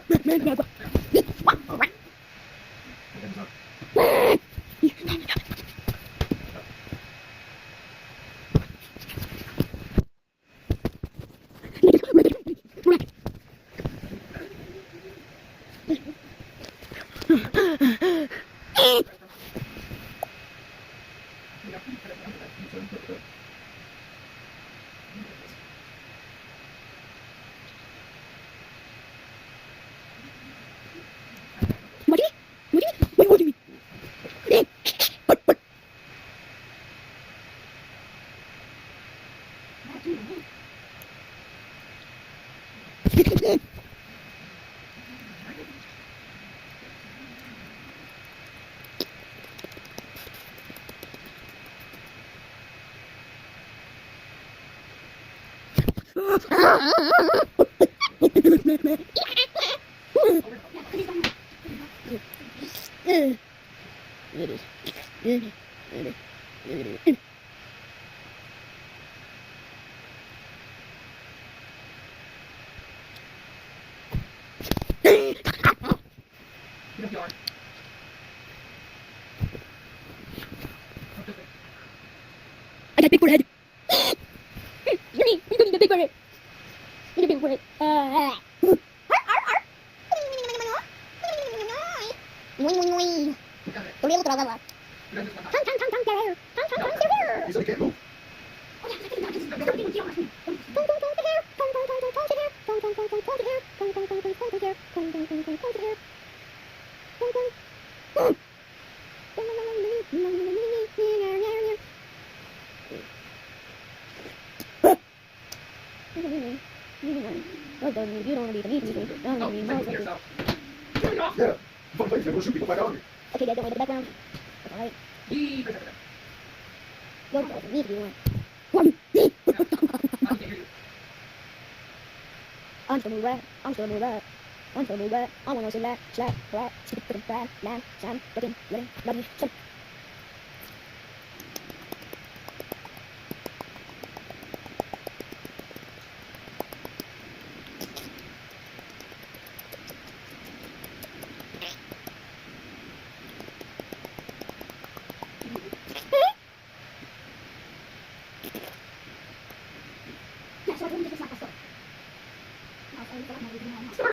I got big forehead. You got big forehead. You got big forehead. Tuloy mo talaga ba? Isa ni Kendo. You don't want to be the meat. You don't want to be more. Yeah. Fun place. Never shoot people back on. Okay, guys, don't wait in the background. That's alright. Go, guys, me if you want. I'm still move right. I'm still move right. I'm still move right. I want to say that, slap, slap, slap, slap, slap, slap, slap, slap, slap, slap, slap,